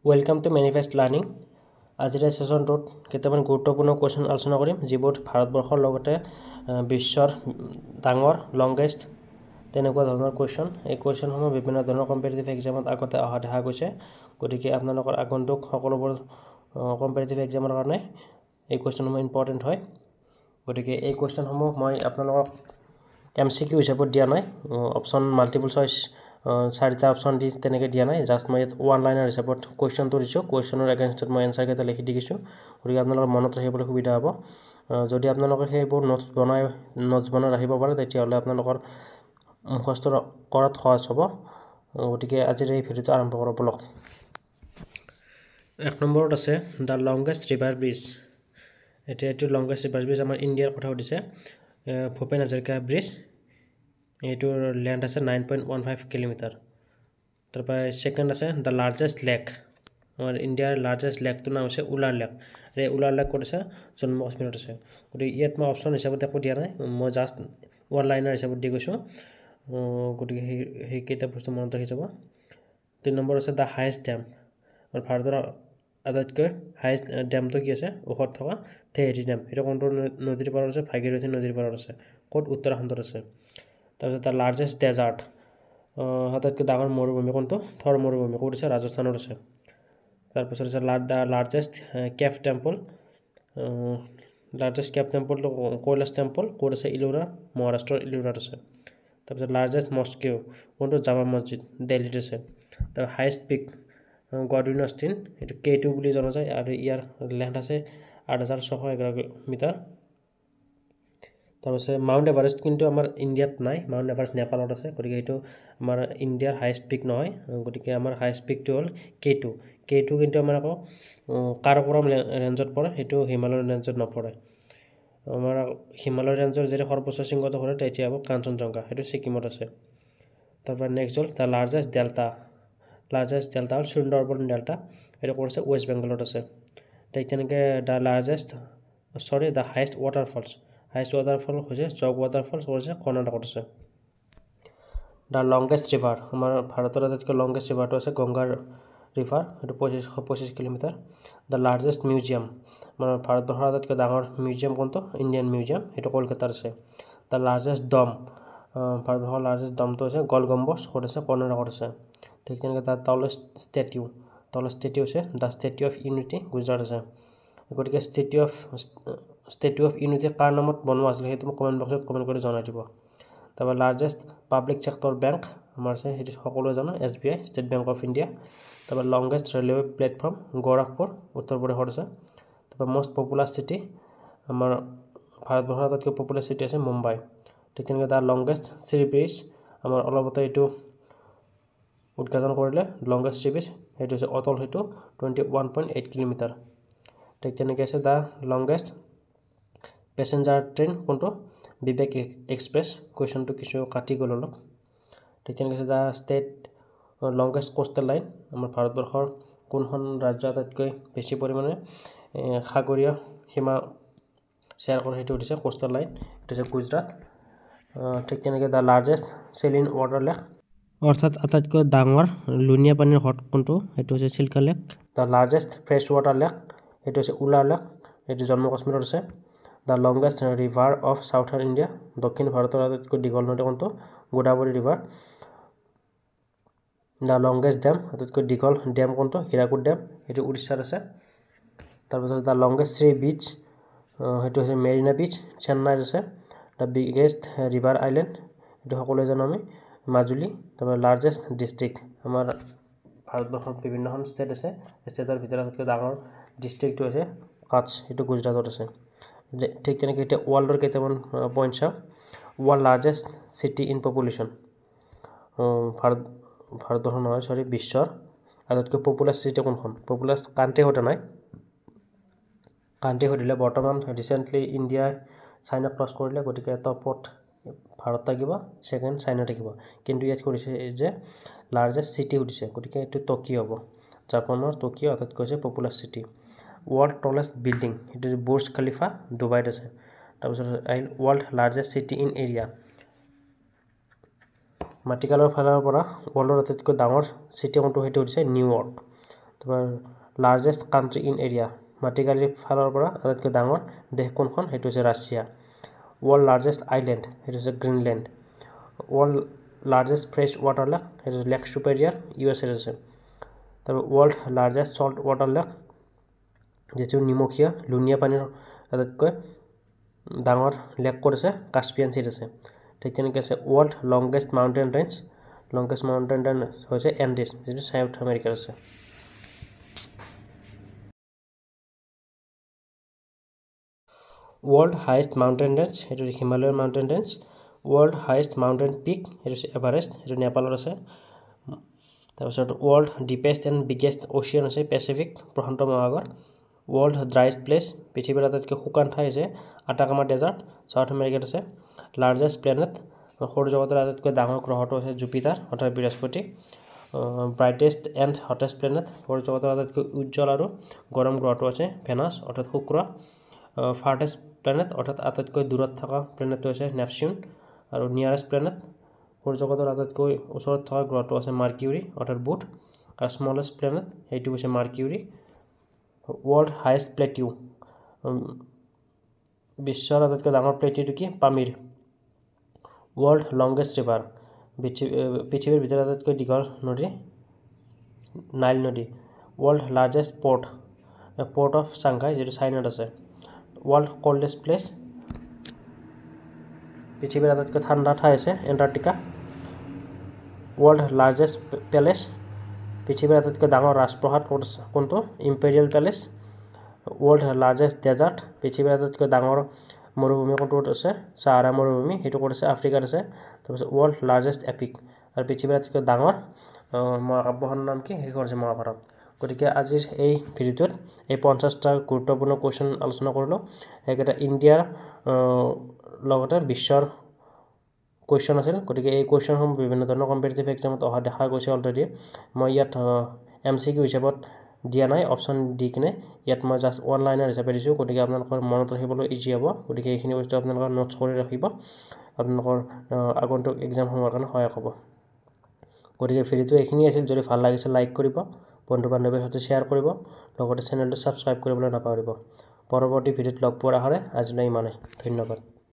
Welcome to Manifest Learning. আজিৰ সেশনটোত কেইটামান গুৰুত্বপূৰ্ণ কোৱেশ্চন আলোচনা কৰিম যিবোৰ ভাৰতবৰ্ষৰ লগতে বিশ্বৰ ডাঙৰ লংগেষ্ট তেনেকুৱা ধৰণৰ কোৱেশ্চন এই কোৱেশ্চনসমূহ বিভিন্ন ধৰণৰ কম্পিটিটিভ এক্সামত আগতে অহা দেখা গৈছে গতিকে আপোনালোকৰ আগন্তুক সকলোবোৰ কম্পিটিটিভ এক্সামৰ কাৰণে এই কোৱেশ্চনসমূহ ইম্পৰ্টেণ্ট হয় গতিকে এই কোৱেশ্চনসমূহ মই আপোনালোকক MCQ হিচাপত দিয়া নাই অপচন মাল্টিপল চইচ চাৰিটা অপচন দি তেনেকৈ দিয়া নাই জাষ্ট মই ওৱান লাইনাৰ হিচাপত কুৱেশ্যনটো দিছোঁ কুৱেশ্যনৰ এগেইনষ্টত মই এনচাৰ কেইটা লিখি দিছোঁ গতিকে আপোনালোকৰ মনত ৰাখিবলৈ সুবিধা হ'ব যদি আপোনালোকে সেইবোৰ নোটছ বনাই ৰাখিব পাৰে তেতিয়াহ'লে আপোনালোকৰ মুখস্থ কৰাত সহজ হ'ব গতিকে আজিৰ এই ভিডিঅ'টো আৰম্ভ কৰোঁ বলক এক নম্বৰত আছে দ্য লংগেষ্ট ৰিভাৰ ব্ৰিজ এতিয়া এইটো লংগেষ্ট ৰিভাৰ ব্ৰিজ আমাৰ ইণ্ডিয়াৰ কথা সুধিছে ভূপেন হাজৰিকা ব্ৰিজ এইটোৰ লেন্থ আছে 9.15 কিলোমিটাৰ তাৰপৰা সেকেন্ড আছে দ্য লাৰ্জেষ্ট লেক আমাৰ ইণ্ডিয়াৰ লাৰ্জেষ্ট লেকটোৰ নাম হৈছে উলাৰ লেক এই উলাৰ লেক ক'ত আছে জম্মু কাশ্মীৰত আছে গতিকে ইয়াত মই অপশ্যন হিচাপত একো দিয়া নাই মই জাষ্ট ওৱান লাইনাৰ হিচাপত দি গৈছোঁ গতিকে সেইকেইটা বস্তু মনত ৰাখি যাব 3 নম্বৰ আছে দ্য হাইয়েষ্ট ডেম আমাৰ ভাৰতৰ আটাইতকৈ হাইয়েষ্ট ডেমটো কি আছে ওখত থকা থেহেৰি ডেম এটা কোনটো নদীৰ পাৰত আছে ভাগীৰথী নদীৰ পাৰত আছে ক'ত উত্তৰাখণ্ডত আছে তাৰপিছত দ্য লাৰ্জেষ্ট ডেজাৰ্ট আটাইতকৈ ডাঙৰ মৰুভূমি কোনটো থৰ মৰুভূমি ক'ত আছে ৰাজস্থানত আছে তাৰপিছত আছে the largest cave temple Kailash temple ক'ত আছে ইলোৰা মহাৰাষ্ট্ৰৰ ইলোৰাত আছে তাৰপিছত লাৰ্জেষ্ট মস্কিউ কোনটো জামা মছজিদ দিল্লীত আছে তাৰ হাইয়েষ্ট পিক গডউইন অষ্টিন এইটো K2 বুলি জনা যায় আৰু ইয়াৰ লেন্থ আছে 8611 মিটাৰ তাৰপিছত মাউণ্ট এভাৰেষ্ট কিন্তু আমাৰ ইণ্ডিয়াত নাই মাউণ্ট এভাৰেষ্ট নেপালত আছে গতিকে এইটো আমাৰ ইণ্ডিয়াৰ হাইয়েষ্ট পিক নহয় গতিকে আমাৰ হাইয়েষ্ট পিকটো হ'ল K2 কিন্তু আমাৰ আকৌ কাৰাকোৰাম ৰেঞ্জত পৰে সেইটো হিমালয় ৰেঞ্জত নপৰে আমাৰ হিমালয় ৰেঞ্জৰ যদি সৰ্বোচ্চ শৃংগটো পৰে তেতিয়া হ'ব কাঞ্চনজংঘা সেইটো ছিকিমত আছে তাৰপৰা নেক্সট হ'ল দ্য লাৰ্জেষ্ট ডেল্টা হ'ল সুন্দৰবন ডেল্টা এইটো ক'ত আছে ৱেষ্ট বেংগলত আছে ঠিক তেনেকৈ দ্য হাইয়েষ্ট ৱাটাৰফলছ হৈছে জগ ৱাটাৰফলছ ক'ত আছে কৰ্ণাটকত আছে দ্য লংগেষ্ট ৰিভাৰ আমাৰ ভাৰতৰ আটাইতকৈ লংগেষ্ট ৰিভাৰটো আছে গংগা ৰিভাৰ এইটো 2525 কিলোমিটাৰ দ্য লাৰ্জেষ্ট মিউজিয়াম আমাৰ ভাৰতবৰ্ষৰ আটাইতকৈ ডাঙৰ মিউজিয়াম কোনটো ইণ্ডিয়ান মিউজিয়াম সেইটো কলকাতাত আছে দ্য লাৰ্জেষ্ট ডম ভাৰতবৰ্ষৰ লাৰ্জেষ্ট ডমটো হৈছে গল গম্বজ ক'ত আছে কৰ্ণাটকত আছে ঠিক তেনেকৈ দ্য টলেষ্ট ষ্টেটিউ হৈছে দ্য ষ্টেটিউ অফ ইউনিটি গুজৰাট আছে গতিকে ষ্টেটিউ অফ ইউনিটি কাৰ নামত বনোৱা আছিলে সেইটো মোক কমেণ্ট বক্সত কমেণ্ট কৰি জনাই দিব তাৰপৰা লাৰ্জেষ্ট পাব্লিক ছেক্টৰ বেংক আমাৰ আছে সেইটো সকলোৱে জানো SBI state bank of India তাৰপৰা লংগেষ্ট ৰেলৱে প্লেটফৰ্ম গোৰখপুৰ উত্তৰ প্ৰদেশত আছে তাৰপৰা মষ্ট পপুলাৰ চিটি আমাৰ ভাৰতবৰ্ষৰ আটাইতকৈ পপুলাৰ চিটি আছে মুম্বাই ঠিক তেনেকৈ দ্য লংগেষ্ট চি ব্ৰিজ আমাৰ অলপতে এইটো উদ্ঘাটন কৰিলে লংগেষ্ট চি ব্ৰিজ সেইটো হৈছে অটল সেতু 21.8 কিলোমিটাৰ ঠিক তেনেকৈ আছে দ্য লংগেষ্ট পেচেঞ্জাৰ ট্ৰেইন কোনটো বিবেক এক্সপ্ৰেছ কুৱেশ্যনটো কিছু কাটি গ'ল অলপ ঠিক তেনেকৈ আছে দ্য লংগেষ্ট কোষ্টেল লাইন আমাৰ ভাৰতবৰ্ষৰ কোনখন ৰাজ্য আটাইতকৈ বেছি পৰিমাণে সাগৰীয় সীমা শ্বেয়াৰ কৰে সেইটো হৈছে কোষ্টেল লাইন এইটো হৈছে গুজৰাট ঠিক তেনেকৈ the largest saline water lake অৰ্থাৎ আটাইতকৈ ডাঙৰ লুণীয়া পানীৰ হ্ৰদ কোনটো সেইটো হৈছে Chilika lake the largest fresh water lake সেইটো হৈছে উলাৰ লেক এইটো জম্মু কাশ্মীৰত আছে the longest river of southern India দক্ষিণ ভাৰতৰ আটাইতকৈ দীঘল নদী কোনটো Godavari river the longest dam আটাইতকৈ দীঘল ডেম কোনটো হীৰাকুদ ডেম এইটো উৰিষ্যাত আছে তাৰপিছত দ্য লংগেষ্ট চি বিচ সেইটো হৈছে মেৰিনা বিচ চেন্নাইত আছে দ্য বিগেষ্ট ৰিভাৰ আইলেণ্ড এইটো সকলোৱে জানো আমি মাজুলী তাৰপৰা লাৰ্জেষ্ট ডিষ্ট্ৰিক্ট আমাৰ ভাৰতবৰ্ষত বিভিন্নখন ষ্টেট আছে ষ্টেটৰ ভিতৰত আটাইতকৈ ডাঙৰ ডিষ্ট্ৰিক্টটো হৈছে কাটছ এইটো গুজৰাটত আছে ঠিক তেনেকৈ এতিয়া ৱৰ্ল্ডৰ কেইটামান পইণ্ট চাওঁ world largest city in population ভাৰতবৰ্ষৰ নহয় বিশ্বৰ আটাইতকৈ পপুলাৰ চিটি কোনখন পপুলাৰ কাণ্ট্ৰি সোধা নাই কাণ্ট্ৰি সুধিলে বৰ্তমান ৰিচেণ্টলি ইণ্ডিয়াই চাইনা ক্ৰছ কৰিলে গতিকে টপত ভাৰত থাকিব ছেকেণ্ড চাইনা থাকিব কিন্তু ইয়াত কৰিছে যে লাৰ্জেষ্ট চিটি সুধিছে গতিকে এইটো টকিঅ' হ'ব জাপানৰ টকিঅ' আটাইতকৈ হৈছে popular city world tallest building এইটো বুৰ্জ খালিফা ডুবাইত আছে তাৰপিছত আহিল world largest city in area মাটিকালৰ ফালৰ পৰা ৱৰ্ল্ডৰ আটাইতকৈ ডাঙৰ চিটি কোনটো সেইটো হৈছে নিউয়ৰ্ক তোমাৰ লাৰ্জেষ্ট কাণ্ট্ৰি ইন এৰিয়া মাটিকালিৰ ফালৰ পৰা আটাইতকৈ ডাঙৰ দেশ কোনখন সেইটো হৈছে ৰাছিয়া ৱৰ্ল্ড লাৰ্জেষ্ট আইলেণ্ড সেইটো হৈছে Greenland world largest fresh water lake সেইটো হৈছে লেক ছুপেৰিয়াৰ USA আছে তাৰপৰা world largest salt water lake যিটো নিমখীয়া লুণীয়া পানীৰ আটাইতকৈ ডাঙৰ লেক ক'ত আছে কাস্পিয়ান চিত আছে ঠিক তেনেকৈ আছে ৱৰ্ল্ড লংগেষ্ট মাউণ্টেইন ৰেঞ্জ হৈছে এণ্ডিছ যিটো সাউথ আমেৰিকাৰ আছে ৱৰ্ল্ড হাইয়েষ্ট মাউণ্টেইন ৰেঞ্জ সেইটো Himalayan mountain range world highest mountain peak সেইটো এভাৰেষ্ট সেইটো নেপালত আছে তাৰপিছত world deepest and biggest ocean আছে পেচিফিক প্ৰশান্ত মহাসাগৰ ৱৰ্ল্ড ড্ৰাইষ্ট প্লেচ পৃথিৱীৰ আটাইতকৈ শুকান ঠাই হৈছে আটাকামা ডেজাৰ্ট সাউথ আমেৰিকাত আছে লাৰ্জেষ্ট প্লেনেট সৌৰজগতৰ আটাইতকৈ ডাঙৰ গ্ৰহটো হৈছে জুপিটাৰ অৰ্থাৎ বৃহস্পতি ব্ৰাইটেষ্ট এণ্ড হটেষ্ট প্লেনেট সৌৰজগতৰ আটাইতকৈ উজ্জ্বল আৰু গৰম গ্ৰহটো আছে ভেনাছ অৰ্থাৎ শুক্ৰ ফাৰ্টেষ্ট প্লেনেট অৰ্থাৎ আটাইতকৈ দূৰত থকা প্লেনেটটো হৈছে নেপচিউন আৰু নিয়াৰেষ্ট প্লেনেট সৌৰজগতৰ আটাইতকৈ ওচৰত থকা গ্ৰহটো আছে মাৰ্কিউৰী অৰ্থাৎ বুধ আৰু স্মলেষ্ট প্লেনেট সেইটো হৈছে মাৰ্কিউৰী ৱৰ্ল্ড হাইয়েষ্ট প্লেটিউ বিশ্বৰ আটাইতকৈ ডাঙৰ প্লেটিউটো কি পামিৰ ৱৰ্ল্ড লংগেষ্ট ৰিভাৰ পৃথিৱীৰ ভিতৰত আটাইতকৈ দীঘল নদী নাইল নদী world largest port of Shanghai যিটো চাইনাত আছে ৱৰ্ল্ড ক'ল্ডেষ্ট প্লেচ পৃথিৱীৰ আটাইতকৈ ঠাণ্ডা ঠাই আছে এণ্টাৰ্কটিকা ৱৰ্ল্ড লাৰ্জেষ্ট পেলেচ পৃথিৱীৰ আটাইতকৈ ডাঙৰ ৰাজপ্ৰসাদ কোনটো imperial palace world largest desert পৃথিৱীৰ আটাইতকৈ ডাঙৰ মৰুভূমি কোনটোত আছে চাহাৰা মৰুভূমি সেইটো ক'ত আছে আফ্ৰিকাত আছে তাৰপিছত ৱৰ্ল্ড লাৰ্জেষ্ট এপিক আৰু পৃথিৱীৰ আটাইতকৈ ডাঙৰ মহাকাব্যখনৰ নাম কি সেইখন হৈছে মহাভাৰত গতিকে আজিৰ এই ভিডিঅ'টোত এই 50টা গুৰুত্বপূৰ্ণ কুৱেশ্যন আলোচনা কৰিলোঁ সেইকেইটা ইণ্ডিয়াৰ লগতে বিশ্বৰ কুৱেশ্যন আছিল গতিকে এই কুৱেশ্যনসমূহ বিভিন্ন ধৰণৰ কম্পিটিটিভ এক্সামত অহা দেখা গৈছে অলৰেডি মই ইয়াত MCQ হিচাপত দিয়া নাই অপশ্যন দি কিনে ইয়াত মই জাষ্ট ওৱান লাইনাৰ হিচাপে দিছোঁ গতিকে আপোনালোকৰ মনত ৰাখিবলৈ ইজি হ'ব গতিকে এইখিনি বস্তু আপোনালোকৰ নোটছ কৰি ৰাখিব আপোনালোকৰ আগন্তুক এক্সামসমূহৰ কাৰণে সহায়ক হ'ব গতিকে ভিডিঅ'টো এইখিনি আছিল যদি ভাল লাগিছে লাইক কৰিব বন্ধু বান্ধৱীৰ সৈতে শ্বেয়াৰ কৰিব লগতে চেনেলটো ছাবস্ক্ৰাইব কৰিবলৈ নাপাহৰিব পৰৱৰ্তী ভিডিঅ'ত লগ পোৱাৰ আশাৰে আজিলৈ ইমানেই ধন্যবাদ